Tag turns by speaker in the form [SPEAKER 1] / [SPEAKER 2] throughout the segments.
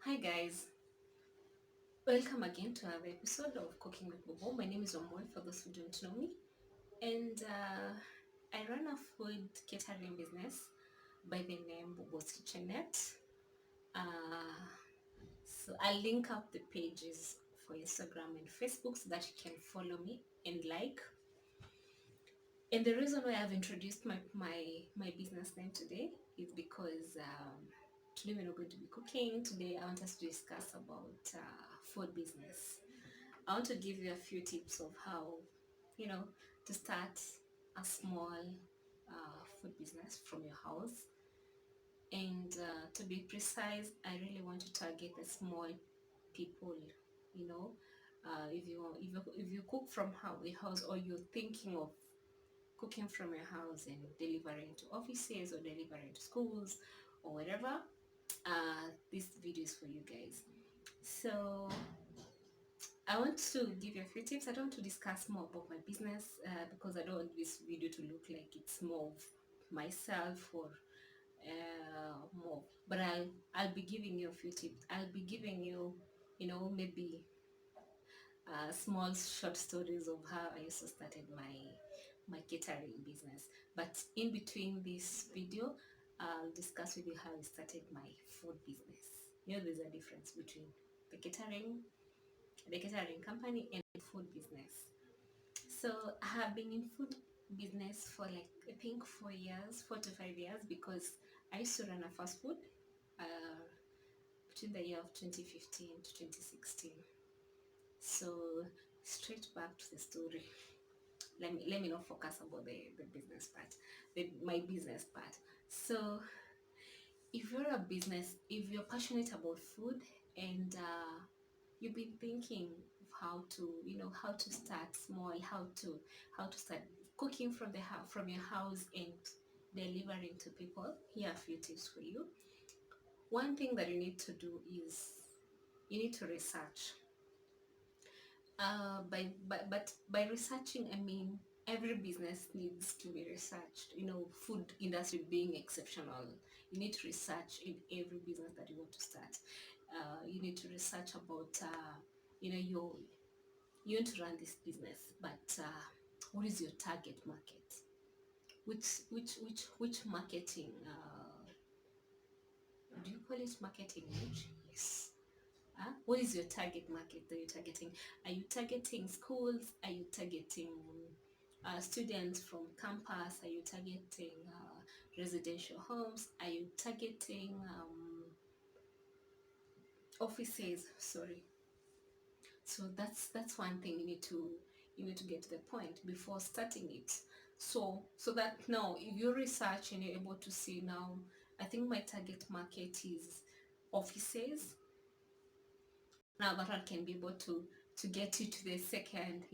[SPEAKER 1] Hi guys, welcome again to another episode of Cooking with Bobo. My name is Wambui for those who don't know me, and I run a food catering business by the name Bobo's Kitchenette. Uh, so I'll link up the pages for Instagram and Facebook so that you can follow me and like. And the reason why I've introduced my business name today is because today we're not going to be cooking. Today I want us to discuss about food business. I want to give you a few tips of how, you know, to start a small food business from your house. And to be precise, I really want to target the small people. You know, if you cook from your house, or you're thinking of cooking from your house and delivering to offices or delivering to schools or whatever, this video is for you guys. So I want to give you a few tips. I don't want to discuss more about my business because I don't want this video to look like it's more of myself or more. But I'll be giving you a few tips. I'll be giving you, maybe small short stories of how I also started my catering business. But in between this video, I'll discuss with you how I started my food business. There's a difference between the catering company and food business. So I have been in food business for like I think 4 years, 4 to 5 years, because I used to run a fast food uh, between the year of 2015 to 2016. So straight back to the story. Let me not focus about the business part, my business part. So if you're passionate about food and you've been thinking of how to start small, how to start cooking from your house and delivering to people, here are a few tips for you. One thing that you need to do is you need to research. By researching, I mean every business needs to be researched. Food industry being exceptional, you need to research in every business that you want to start. You need to research about you want to run this business, but what is your target market? Which marketing? Do you call it marketing niche? Yes. What is your target market that you're targeting? Are you targeting schools? Are you targeting students from campus? Are you targeting residential homes? Are you targeting offices? Sorry. So that's one thing you need to get to the point before starting it. So that now if you research and you're able to see, now I think my target market is offices. Now that one can be able to get you to the second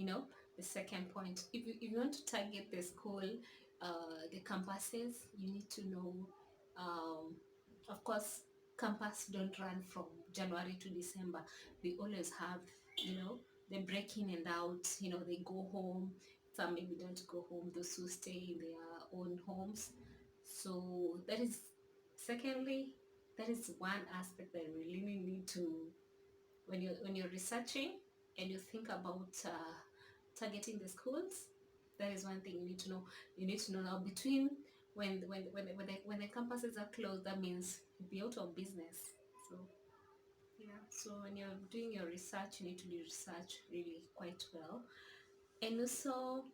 [SPEAKER 1] point. If you want to target the school, the campuses, you need to know, of course, campus don't run from January to December. They always have, they break in and out. They go home. Some maybe don't go home. Those who stay in their own homes. So that is, secondly, that is one aspect that we really need to, when you're researching and you think about targeting the schools. That is one thing you need to know. You need to know now, between when the campuses are closed, that means you'll be out of business. So yeah, so when you're doing your research, you need to do research really quite well. And also,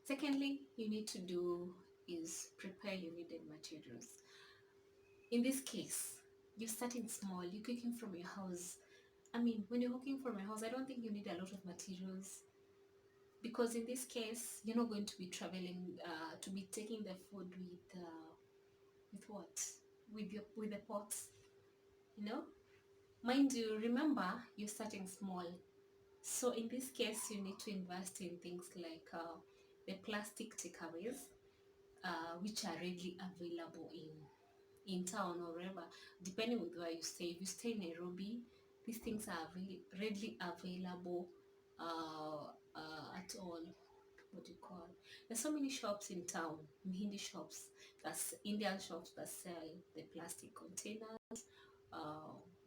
[SPEAKER 1] secondly, you need to do is prepare your needed materials. In this case, you're starting small, you're cooking from your house. I mean, when you're cooking from your house, I don't think you need a lot of materials, because in this case, you're not going to be traveling to be taking the food with what? With the pots, you know? Mind you, remember, you're starting small. So in this case, you need to invest in things like the plastic takeaways, which are readily available in town or wherever, depending on where you stay. If you stay in Nairobi, these things are readily available at all. What do you call? There's so many shops in town, Hindi shops, that's Indian shops that sell the plastic containers,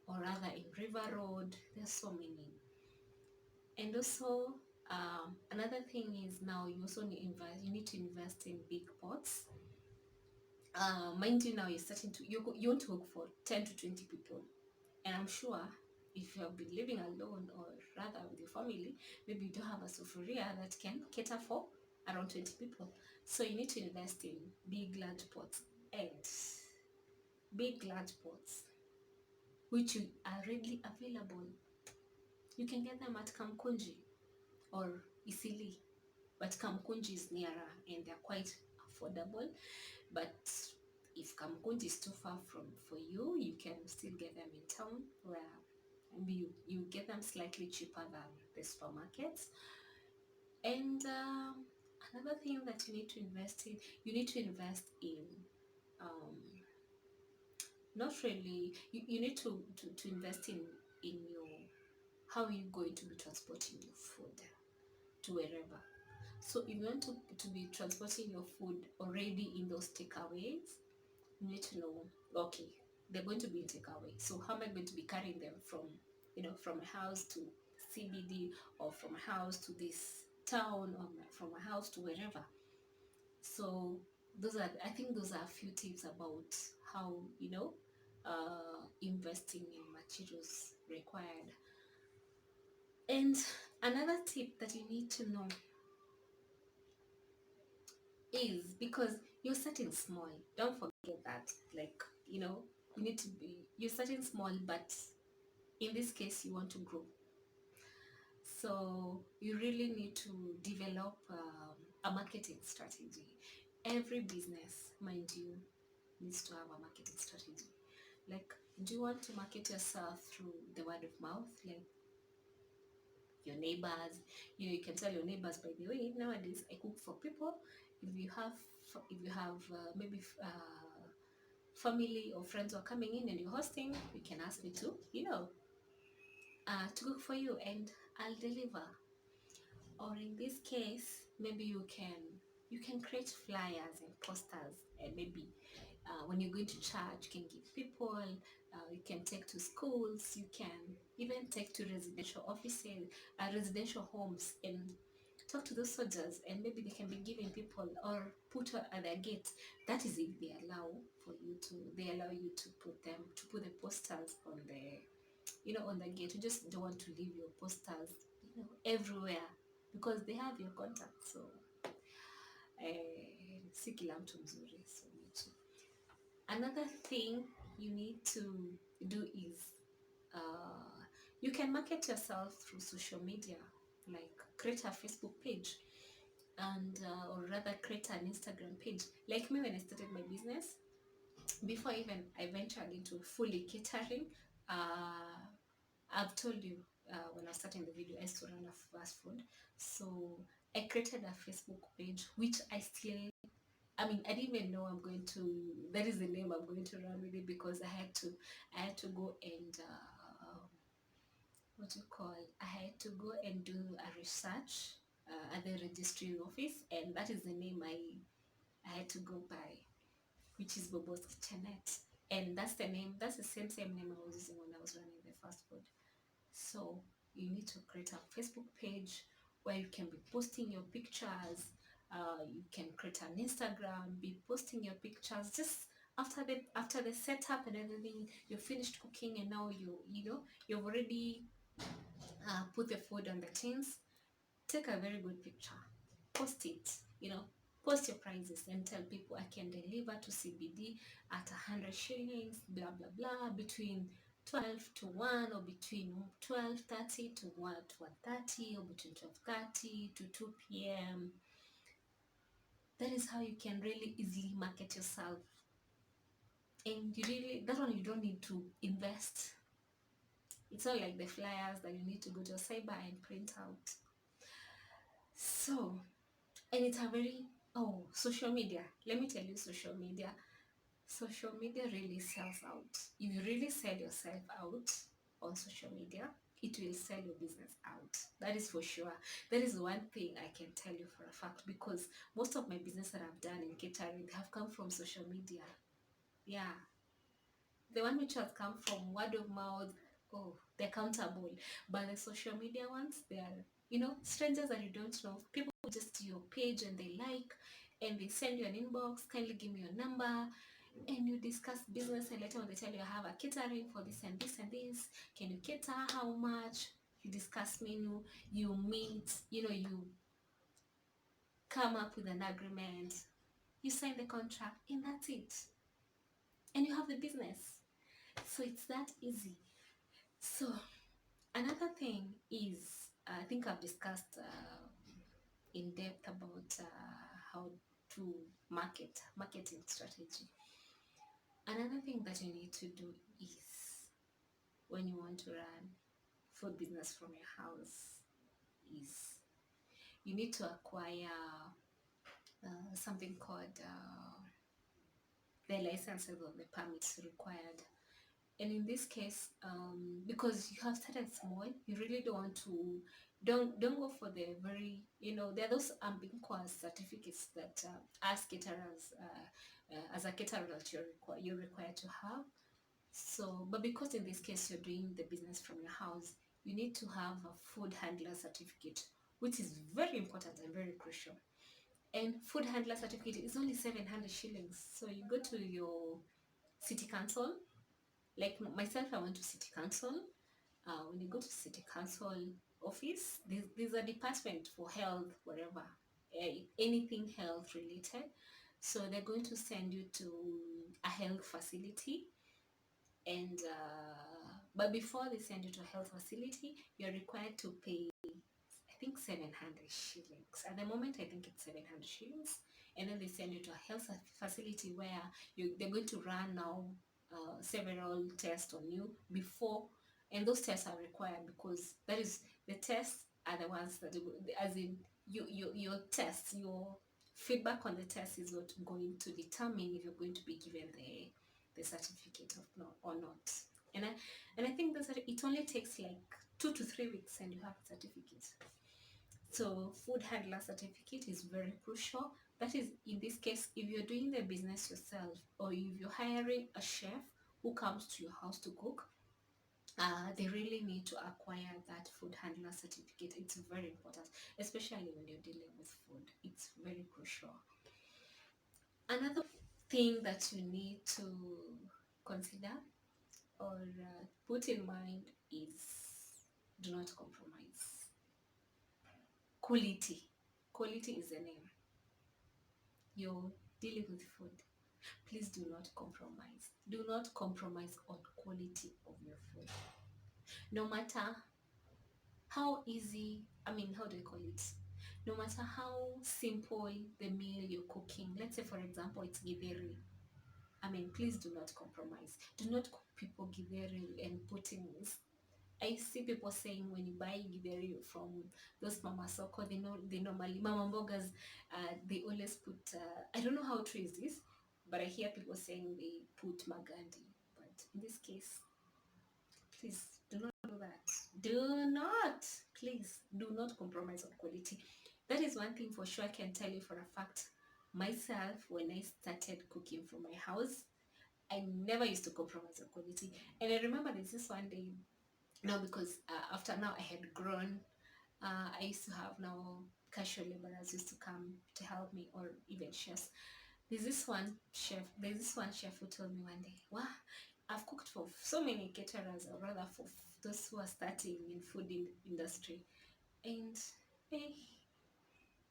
[SPEAKER 1] or rather in River Road. There's so many. And also, another thing is now you also you need to invest in big pots. Mind you, now you're starting to you want to work for 10 to 20 people, and I'm sure if you have been living alone or rather with your family, maybe you don't have a sufuria that can cater for around 20 people. So you need to invest in big large pots, and big large pots which are readily available. You can get them at Kamkunji or Isili, but Kamkunji is nearer and they're quite affordable. But if Kamkunji is too far for you, you can still get them in town, where maybe you get them slightly cheaper than the supermarkets. And another thing that you need to invest in, you need to invest in not really, you need to invest in your, how are you going to be transporting your food to wherever. So if you want to be transporting your food already in those takeaways, you need to know, okay, they're going to be in takeaway. So how am I going to be carrying them from, from a house to CBD, or from a house to this town, or from a house to wherever? So I think those are a few tips about how, investing in materials required. And another tip that you need to know is, because you're starting small, don't forget that, like, you need to be, you're starting small, but in this case you want to grow. So you really need to develop a marketing strategy. Every business, mind you, needs to have a marketing strategy. Like, do you want to market yourself through the word of mouth, like your neighbors? You can tell your neighbors, by the way, nowadays I cook for people. If you have maybe family or friends who are coming in and you're hosting, you can ask me to to cook for you, and I'll deliver. Or in this case, maybe you can create flyers and posters, and maybe when you're going to church, you can give people, you can take to schools, you can even take to residential offices, residential homes, and talk to those soldiers, and maybe they can be giving people, or put at their gate. That is if they allow you to put the posters on the gate. You just don't want to leave your posters everywhere, because they have your contact. So si kila mtu mzuri, so me too. Another thing you need to do is you can market yourself through social media, like create a Facebook page, and or rather create an Instagram page. Like me, when I started my business, before even I ventured into fully catering, I've told you, when I was starting the video, I used to run a fast food. So I created a Facebook page, which I didn't even know that is the name I'm going to run with it, because I had to go and, I had to go and do a research at the registry office, and that is the name I had to go by, which is Bobo's Kitchenette. And that's the same name I was using when I was running the fast food. So you need to create a Facebook page where you can be posting your pictures. You can create an Instagram, be posting your pictures just after the setup and everything. You're finished cooking, and now you've already put the food on the tins. Take a very good picture, post it. Post your prices and tell people, I can deliver to CBD at 100 shillings, blah blah blah, between 12 to 1, or between 12:30 to 1:30, or between 12:30 to 2 p.m. That is how you can really easily market yourself. And that one, you don't need to invest. It's not like the flyers that you need to go to a cyber and print out. So, and it's a very, social media. Let me tell you, social media really sells out. If you really sell yourself out on social media, it will sell your business out. That is for sure. That is one thing I can tell you for a fact, because most of my business that I've done in catering have come from social media. Yeah, the one which has come from word of mouth, oh, they're countable. But the social media ones, they are, strangers that you don't know. People who just see your page and they like, and they send you an inbox, kindly give me your number, and you discuss business, and later on they tell you, I have a catering for this and this and this. Can you cater? How much? You discuss menu, you meet, you come up with an agreement, you sign the contract, and that's it. And you have the business. So it's that easy. So another thing is, I think I've discussed in depth about how to marketing strategy. Another thing that you need to do is, when you want to run food business from your house, is you need to acquire something called the licenses or the permits required. And in this case, because you have started small, you really don't go for the very, there are those ambiguous certificates that as caterers, as a caterer, that you're required to have. So, but because in this case you're doing the business from your house, you need to have a food handler certificate, which is very important and very crucial. And food handler certificate is only 700 shillings. So you go to your city council, like myself, I went to city council. When you go to city council office, there's a department for health, whatever, anything health related. So they're going to send you to a health facility, and but before they send you to a health facility, you're required to pay, I think, 700 shillings. At the moment, I think it's 700 shillings. And then they send you to a health facility where they're going to run now several tests on you before, and those tests are required because that is, the tests are the ones that, as in your tests, your feedback on the test is what going to determine if you're going to be given the certificate or not. And I think that it only takes like 2 to 3 weeks and you have a certificate. So food handler certificate is very crucial. That is, in this case, if you're doing the business yourself, or if you're hiring a chef who comes to your house to cook, they really need to acquire that food handler certificate. It's very important, especially when you're dealing with food. It's very crucial. Another thing that you need to consider or put in mind is, do not compromise. Quality is the name. You're dealing with food. Please do not compromise. Do not compromise on quality of your food. No matter how easy, how do you call it? No matter how simple the meal you're cooking, let's say for example it's githeri. Please do not compromise. Do not cook people githeri and putting. I see people saying when you buy githeri from those mama soko, they normally, mama mbogas, they always put, I don't know how true is this, but I hear people saying they put magandi. But in this case, please do not do that. Please do not compromise on quality. That is one thing for sure I can tell you for a fact. Myself, when I started cooking from my house, I never used to compromise on quality. And I remember there's this one day, now because after now I had grown, I used to have now casual laborers used to come to help me, or even chefs. There's this one chef who told me one day, wow, I've cooked for so many caterers, or rather for those who are starting in food industry, and hey,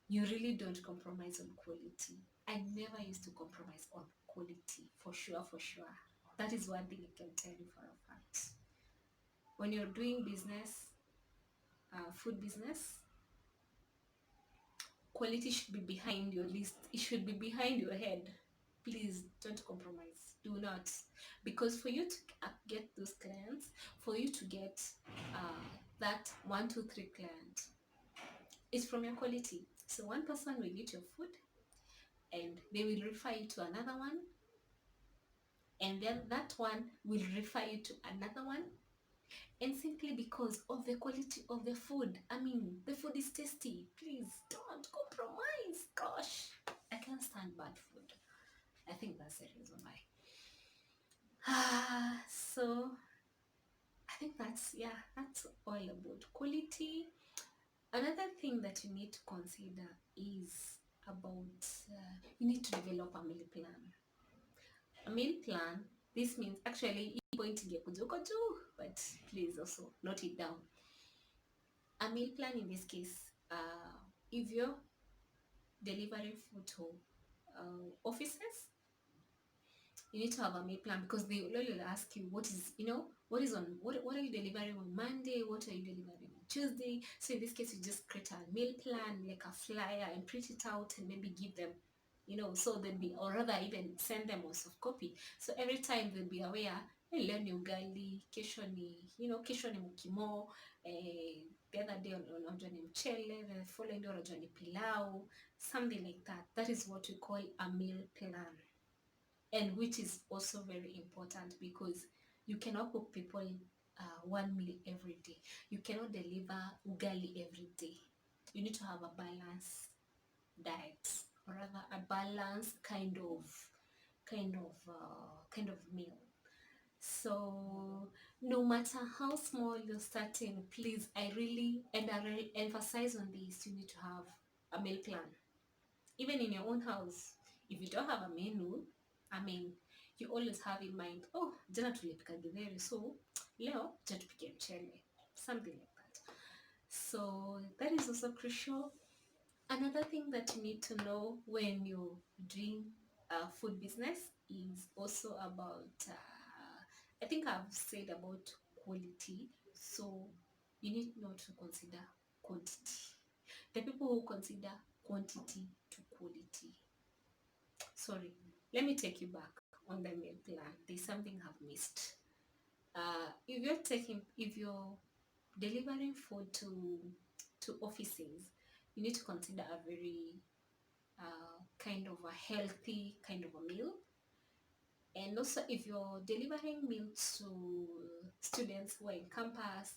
[SPEAKER 1] you really don't compromise on quality. I never used to compromise on quality, for sure. That is one thing I can tell you for a fact. When you're doing business, food business, quality should be behind your list. It should be behind your head. Please don't compromise. Do not. Because for you to get those clients, for you to get that 1, 2, 3 client, it's from your quality. So one person will eat your food and they will refer you to another one, and then that one will refer you to another one. And simply because of the quality of the food. The food is tasty. Please don't compromise. Gosh, I can't stand bad food. I think that's the reason why. So I think that's all about quality. Another thing that you need to consider is about you need to develop a meal plan. A meal plan, this means actually hii point ingekuja huko juu, but please also note it down. A meal plan in this case, if you're delivering food to offices, you need to have a meal plan, because they will ask you what is, what is on, what are you delivering on Monday, what are you delivering on Tuesday. So in this case, you just create a meal plan, like a flyer, and print it out and maybe give them, so they'll be, or rather even send them a soft copy, so every time they'll be aware, leo ni ugali, kesho ni, kesho ni mukimo, the other day unajua ni mchele, the following day unajua ni pilau, something like that. That is what we call a meal plan, and which is also very important, because you cannot cook people one meal every day. You cannot deliver ugali every day. You need to have a balanced diet, or rather a balanced kind of meal. So no matter how small you're starting, please, I really emphasize on this. You need to have a meal plan, even in your own house. If you don't have a menu, you always have in mind, oh, jana tulipika githeri, so leo acha tupike mchele, something like that. So that is also crucial. Another thing that you need to know when you're doing a food business is also about, I think I've said about quality, so you need not to consider quantity. The people who consider quantity to quality, sorry, let me take you back on the meal plan. There's something I've missed. If you're delivering food to offices, you need to consider a very kind of a healthy kind of a meal. And also, if you're delivering meals to students who are in campus,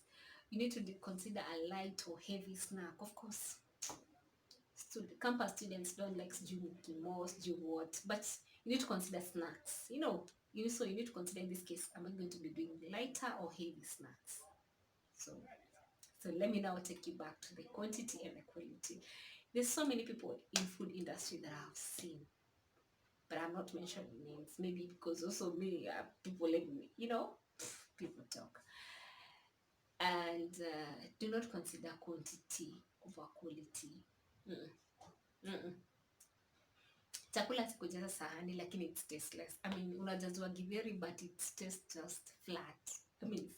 [SPEAKER 1] you need to consider a light or heavy snack. Of course, campus students don't like most what, but you need to consider snacks. So you need to consider, in this case, am I going to be doing lighter or heavy snacks? So let me now take you back to the quantity and the quality. There's so many people in food industry that I've seen, but I'm not mentioning names, maybe because also me, people let me, people talk, and do not consider quantity over quality. Chakula sikujaza sahani lakini it's tasteless. Unajazwa githeri but it tastes just flat.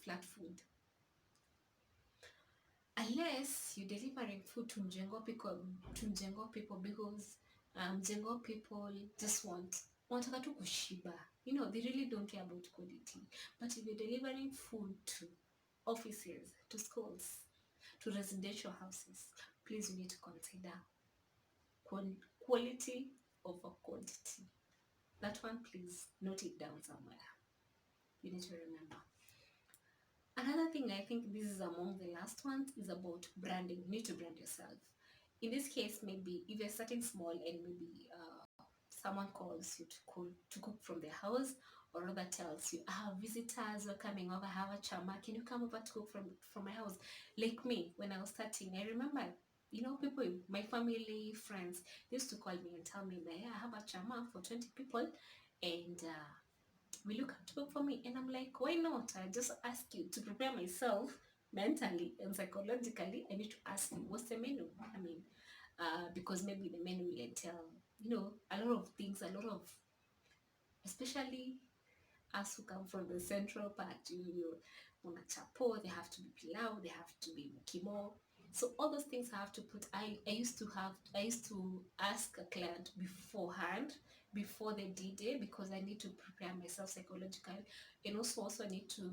[SPEAKER 1] Flat food. Unless you're delivering food to Mjengo people, because Mjengo people just wanataka tu kushiba. They really don't care about quality. But if you're delivering food to offices, to schools, to residential houses, please, you need to consider quality over quantity. That one, please note it down somewhere. You need to remember. Another thing, I think this is among the last ones, is about branding. You need to brand yourself. In this case, maybe if you're starting small and maybe someone calls you to cook from their house, or rather tells you, visitors are coming over, I have a chama, can you come over to cook from my house? Like me, when I was starting, I remember, people, my family, friends, they used to call me and tell me that, I have a chama for 20 people, and will you come to cook for me? And I'm like, why not? I just ask you to prepare myself mentally and psychologically. I need to ask you, what's the menu? Because maybe the menu will entail, a lot of things, especially us who come from the central part, una chapo, they have to be pilau, they have to be mukimo. So all those things I have to put. I used to ask a client beforehand, before the D-Day, because I need to prepare myself psychologically, and also I need to,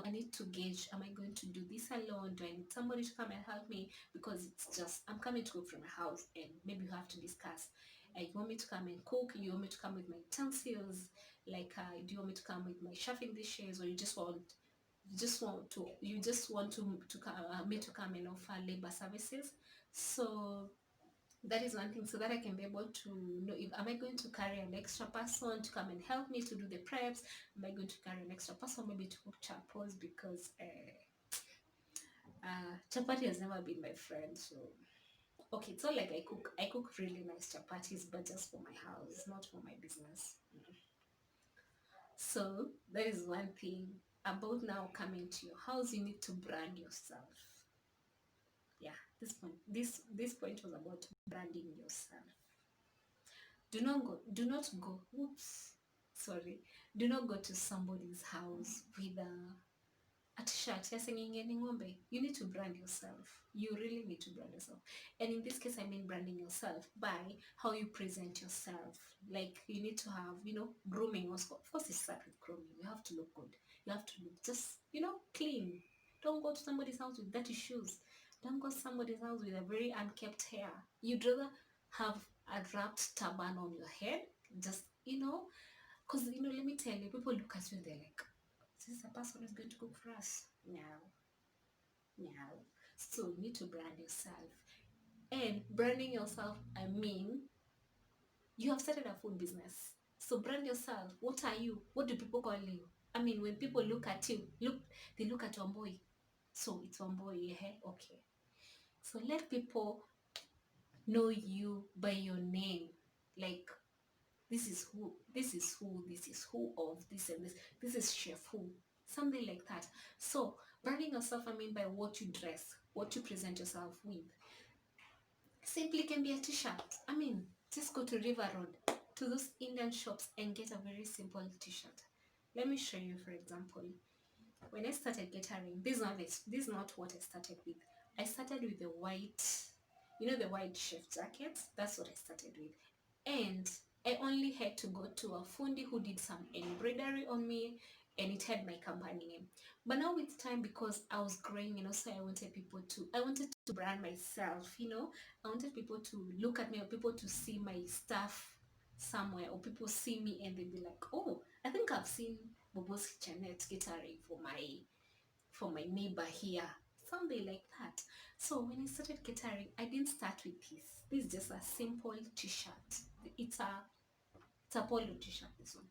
[SPEAKER 1] I need to gauge, am I going to do this alone? Do I need somebody to come and help me? Because it's just, I'm coming to cook from my house, and maybe you have to discuss. You want me to come and cook? You want me to come with my utensils? Like, do you want me to come with my chefing dishes, or you just want me to come and offer labor services? So That is one thing, so that I can be able to know, if am I going to carry an extra person to come and help me to do the preps? Am I going to carry an extra person maybe to cook chapos, because chapati has never been my friend. So okay, it's not like I cook really nice chapatis, but just for my house, not for my business. So that is one thing about now coming to your house. You need to brand yourself. Yeah, this point was about branding yourself. Do not go oops, sorry, do not go to somebody's house with a t-shirt you're singing any ngombe. You need to brand yourself. You really need to brand yourself. And in this case, I mean branding yourself by how you present yourself. Like, you need to have, grooming also. First, you start with grooming. You have to look good. You have to look just, clean. Don't go to somebody's house with dirty shoes. Don't go to somebody's house with a very unkempt hair. You'd rather have a wrapped turban on your head, just, because, let me tell you, people look at you and they're like, this is a person who's going to cook for us. No, no. So you need to brand yourself. And branding yourself, I mean, you have started a food business. So brand yourself. What are you? What do people call you? I mean, when people look at you, they look at Wambui. So it's Wambui, yeah? Okay. So let people know you by your name. Like, this is who, this is who, this is who of this and this. This is chef who. Something like that. So branding yourself, I mean, by what you dress, what you present yourself with. Simply can be a t-shirt. I mean, just go to River Road, to those Indian shops, and get a very simple t-shirt. Let me show you, for example. When I started catering, this is not what I started with. I started with the white, the white chef jacket. That's what I started with. And I only had to go to a fundi who did some embroidery on me, and it had my company name. But now with time, because I was growing, so I wanted to brand myself, I wanted people to look at me, or people to see my stuff somewhere, or people see me and they'd be like, oh, I think I've seen Bobo's Kitchenette catering for my neighbor here, something like that. So when I started catering, I didn't start with this. This is just a simple t-shirt. It's a polo t-shirt, this one.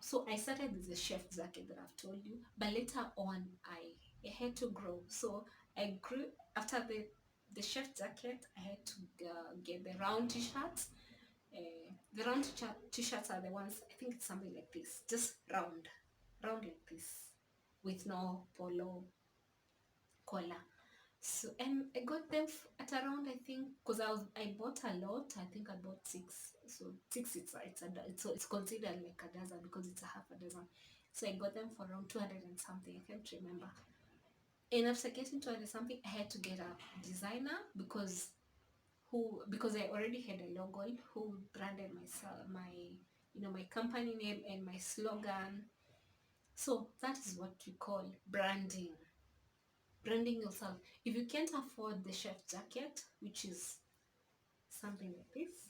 [SPEAKER 1] So I started with the chef jacket that I've told you, but later on I had to grow. So I grew after the chef jacket. I had to get the round t-shirts. The round t-shirts are the ones, I think it's something like this, just round like this, with no polo collar. So, and I got them at around, I think, because I bought a lot. I think I bought 6. So 6, it's considered like a dozen, because it's a half a dozen. So I got them for around 200 and something. I can't remember. And after getting 200 something, I had to get a designer, because I already had a logo who branded my company name and my slogan. So that is what we call branding. Branding yourself. If you can't afford the chef jacket, which is something like this,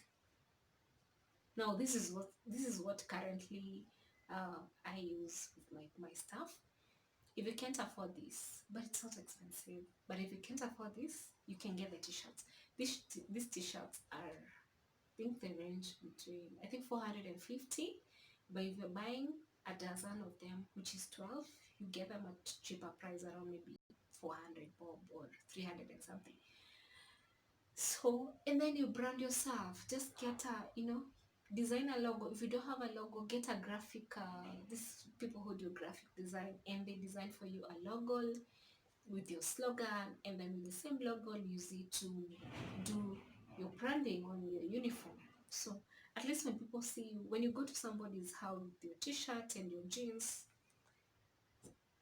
[SPEAKER 1] now this is what currently I use with my stuff. If you can't afford this, but it's not expensive, but if you can't afford this, you can get the t-shirts. These t-shirts are, I think they range between, I think, 450, but if you're buying a dozen of them, which is 12, you get them at cheaper price, around maybe 400 bob or 300 and something. So, and then you brand yourself. Just get design a logo. If you don't have a logo, get a graphic, these people who do graphic design, and they design for you a logo with your slogan, and then with the same logo, use it to do your branding on your uniform. So at least when people see you, when you go to somebody's house with your t-shirt and your jeans,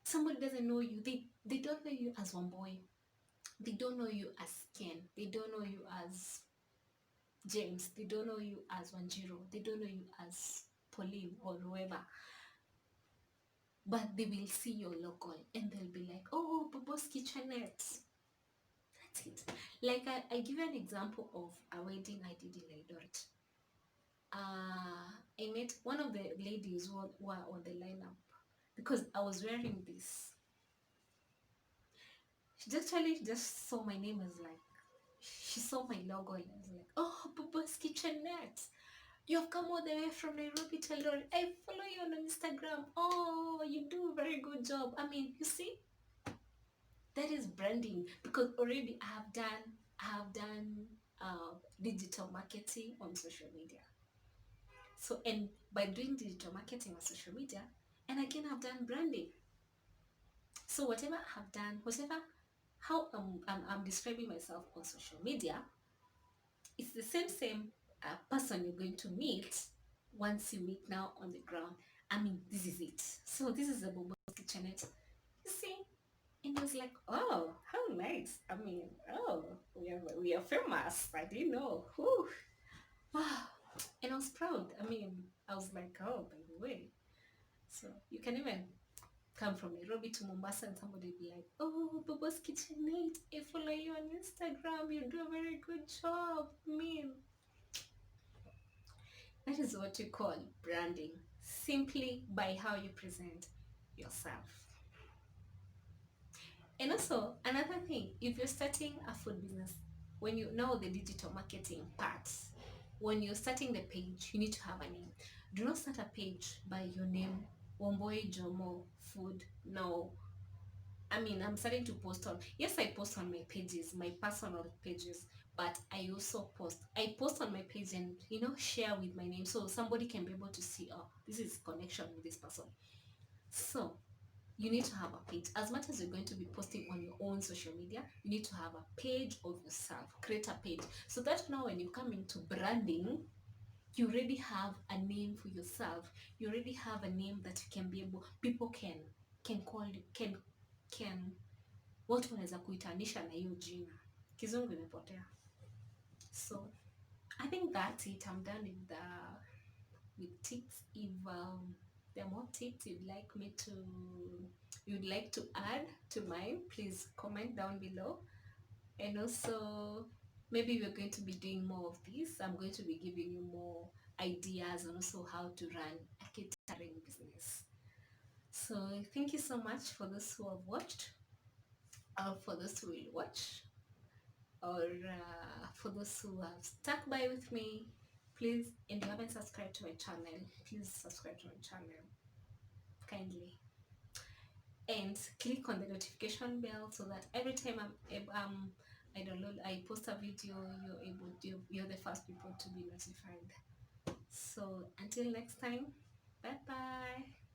[SPEAKER 1] somebody doesn't know you. They don't know you as Wambui. They don't know you as Ken. They don't know you as James. They don't know you as Wanjiro. They don't know you as Pauline or whoever. But they will see your logo and they'll be like, oh, Bobo's Kitchenette. That's it. Like, I give you an example of a wedding I did in Eldoret. I met one of the ladies who were on the lineup, because I was wearing this. She just saw my name as like, she saw my logo and I was like, oh, Bubu's Kitchenette. You've come all the way from Nairobi to Eldoret. I follow you on Instagram. Oh, you do a very good job. I mean, you see, that is branding because already I have done digital marketing on social media. So, and by doing digital marketing on social media, and again, I've done branding. So whatever I've done, whatever how I'm describing myself on social media, it's the same person you're going to meet once you meet now on the ground. I mean, this is it. So this is the Bobo's Kitchenette. You see? And I was like, oh, how nice. I mean, oh, we are famous. I didn't know. Whew. And I was proud. I mean, I was like, oh, by the way. So you can even come from Nairobi to Mombasa and somebody be like, oh, Bobo's Kitchenette, I follow you on Instagram. You do a very good job. I mean, that is what you call branding, simply by how you present yourself. And also, another thing, if you're starting a food business, when you know the digital marketing part, when you're starting the page, you need to have a name. Do not start a page by your name, Wambui Jomo Food. No. I mean, I'm starting to post on, yes, I post on my pages, my personal pages, but I post on my page and, share with my name so somebody can be able to see, oh, this is connection with this person. So you need to have a page. As much as you're going to be posting on your own social media, you need to have a page of yourself. Create a page so that now when you come into branding, you already have a name for yourself. You already have a name that you can be able, people can call you, can watu wanaweza kuitanisha na hiyo jina. Kizungu imepotea. So I think that's it. I'm done with tips. If there are more tips you'd like to add to mine, please comment down below. And also, maybe we're going to be doing more of this. I'm going to be giving you more ideas and also how to run a catering business. So thank you so much for those who have watched, or for those who will watch, or for those who have stuck by with me. Please, and you haven't subscribed to my channel, please subscribe to my channel kindly, and click on the notification bell so that every time I post a video, you're the first people to be notified. So until next time, bye bye.